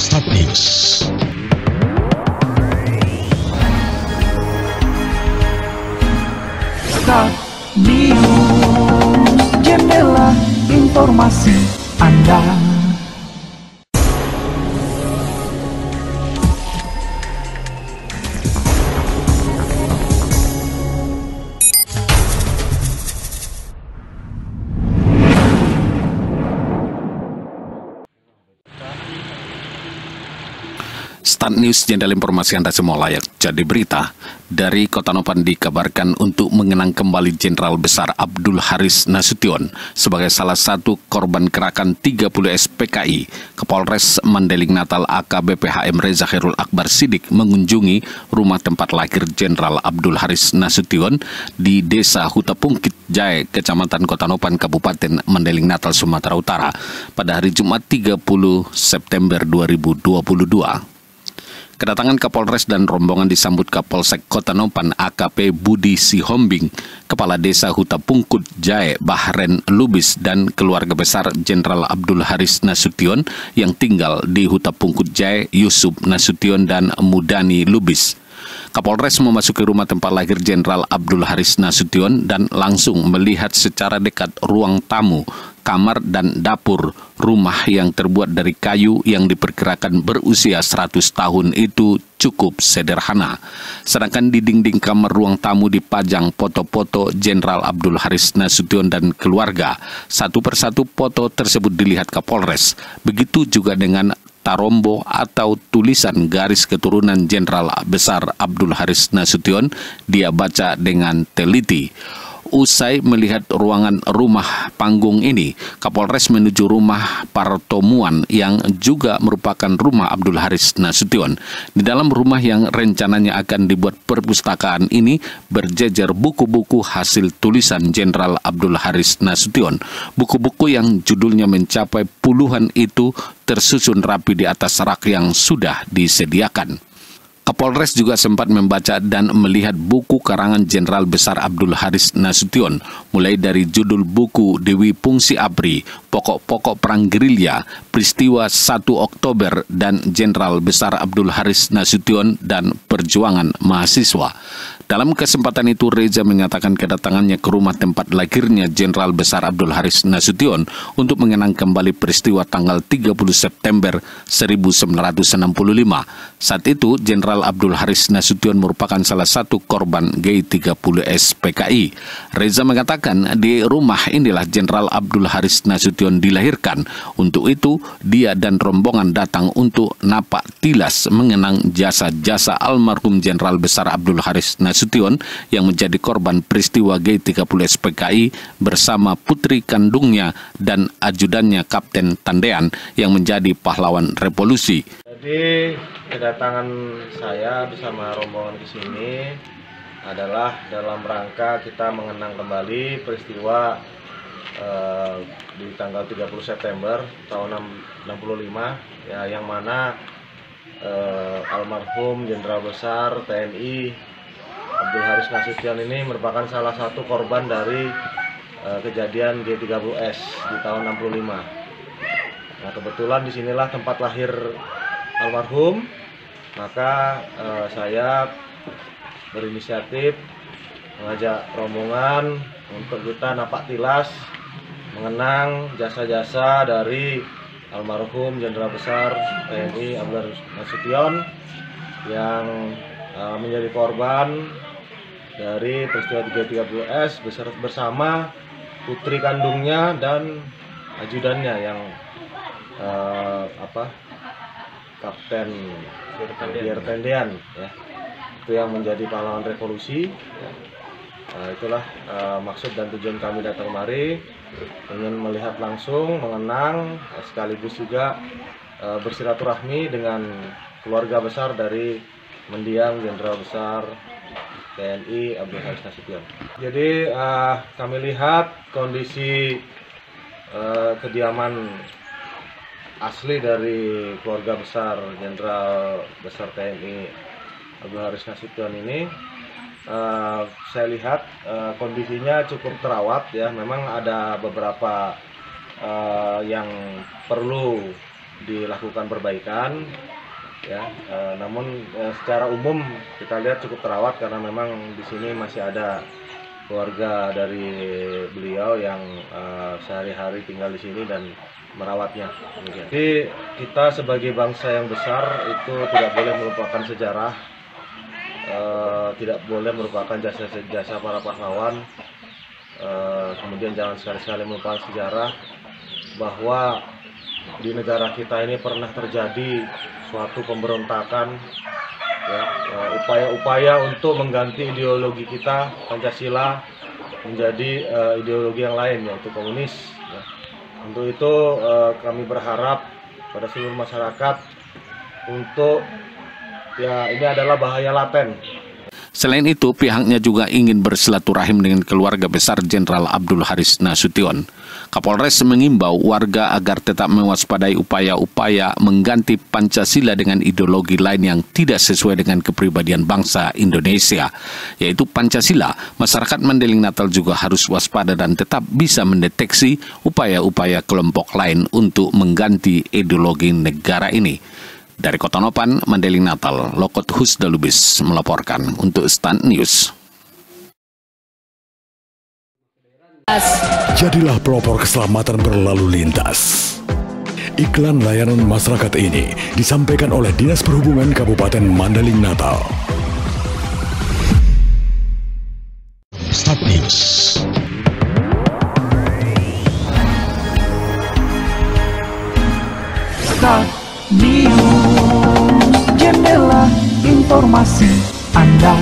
Start News. Start News, jendela informasi Anda. Start News, jendela informasi Anda semua layak jadi berita. Dari Kota Nopan dikabarkan untuk mengenang kembali Jenderal Besar Abdul Haris Nasution sebagai salah satu korban gerakan 30 SPKI. Kapolres Mandailing Natal AKBP HM Reza Khairul Akbar Sidik mengunjungi rumah tempat lahir Jenderal Abdul Haris Nasution di Desa Hutapungkit Jaya, Kecamatan Kota Nopan, Kabupaten Mandailing Natal, Sumatera Utara pada hari Jumat 30 September 2022. Kedatangan Kapolres dan rombongan disambut Kapolsek Kota Nopan AKP Budi Sihombing, Kepala Desa Hutapungkut Jaya Bahren Lubis, dan keluarga besar Jenderal Abdul Haris Nasution yang tinggal di Hutapungkut Jaya, Yusuf Nasution dan Mudani Lubis. Kapolres memasuki rumah tempat lahir Jenderal Abdul Haris Nasution dan langsung melihat secara dekat ruang tamu, kamar dan dapur rumah yang terbuat dari kayu yang diperkirakan berusia 100 tahun itu cukup sederhana. Sedangkan di dinding kamar ruang tamu dipajang foto-foto Jenderal Abdul Haris Nasution dan keluarga. Satu persatu foto tersebut dilihat Kapolres. Begitu juga dengan tarombo atau tulisan garis keturunan Jenderal Besar Abdul Haris Nasution, dia baca dengan teliti. Usai melihat ruangan rumah panggung ini, Kapolres menuju rumah pertemuan yang juga merupakan rumah Abdul Haris Nasution. Di dalam rumah yang rencananya akan dibuat perpustakaan ini berjejer buku-buku hasil tulisan Jenderal Abdul Haris Nasution. Buku-buku yang judulnya mencapai puluhan itu tersusun rapi di atas rak yang sudah disediakan. Kapolres juga sempat membaca dan melihat buku karangan Jenderal Besar Abdul Haris Nasution, mulai dari judul buku Dewi Pungsi Abri, Pokok-pokok Perang Gerilya, Peristiwa 1 Oktober, dan Jenderal Besar Abdul Haris Nasution dan Perjuangan Mahasiswa. Dalam kesempatan itu, Reza menyatakan kedatangannya ke rumah tempat lahirnya Jenderal Besar Abdul Haris Nasution untuk mengenang kembali peristiwa tanggal 30 September 1965. Saat itu, Jenderal Abdul Haris Nasution merupakan salah satu korban G30 SPKI. Reza mengatakan di rumah inilah Jenderal Abdul Haris Nasution dilahirkan. Untuk itu, dia dan rombongan datang untuk napak tilas mengenang jasa-jasa almarhum Jenderal Besar Abdul Haris Nasution yang menjadi korban peristiwa G30 SPKI bersama putri kandungnya dan ajudannya Kapten Tandean yang menjadi pahlawan revolusi. Jadi kedatangan saya bersama rombongan ke sini adalah dalam rangka kita mengenang kembali peristiwa di tanggal 30 September tahun 65 ya, yang mana almarhum Jenderal Besar TNI Abdul Haris Nasution ini merupakan salah satu korban dari kejadian G30S di tahun 65. Nah, kebetulan disinilah tempat lahir almarhum, maka saya berinisiatif mengajak rombongan untuk kita napak tilas mengenang jasa-jasa dari almarhum Jenderal Besar TNI Abdul Haris Nasution yang menjadi korban dari peristiwa G30S bersama putri kandungnya dan ajudannya yang Kapten Tandean ya, itu yang menjadi pahlawan revolusi ya. Itulah maksud dan tujuan kami datang kemari, ingin melihat langsung, mengenang, sekaligus juga bersilaturahmi dengan keluarga besar dari mendiang Jenderal Besar TNI Abdul Haris Nasution. Jadi kami lihat kondisi kediaman asli dari keluarga besar Jenderal Besar TNI Abdul Haris Nasution ini. Saya lihat kondisinya cukup terawat ya. Memang ada beberapa yang perlu dilakukan perbaikan ya. Namun secara umum kita lihat cukup terawat karena memang di sini masih ada keluarga dari beliau yang sehari-hari tinggal di sini dan merawatnya. Jadi kita sebagai bangsa yang besar itu tidak boleh melupakan sejarah, tidak boleh melupakan jasa-jasa para pahlawan. Kemudian jangan sekali-sekali melupakan sejarah bahwa di negara kita ini pernah terjadi suatu pemberontakan, ya, upaya-upaya untuk mengganti ideologi kita Pancasila menjadi ideologi yang lain, yaitu komunis. Ya. Untuk itu kami berharap pada seluruh masyarakat untuk ini adalah bahaya laten. Selain itu, pihaknya juga ingin bersilaturahim dengan keluarga besar Jenderal Abdul Haris Nasution. Kapolres mengimbau warga agar tetap mewaspadai upaya-upaya mengganti Pancasila dengan ideologi lain yang tidak sesuai dengan kepribadian bangsa Indonesia, yaitu Pancasila. Masyarakat Mandailing Natal juga harus waspada dan tetap bisa mendeteksi upaya-upaya kelompok lain untuk mengganti ideologi negara ini. Dari Kota Nopan, Mandailing Natal, Lokot Husdalubis melaporkan untuk Stand News. Jadilah pelopor keselamatan berlalu lintas. Iklan layanan masyarakat ini disampaikan oleh Dinas Perhubungan Kabupaten Mandailing Natal. Stand News. Stand News, jendela informasi Anda.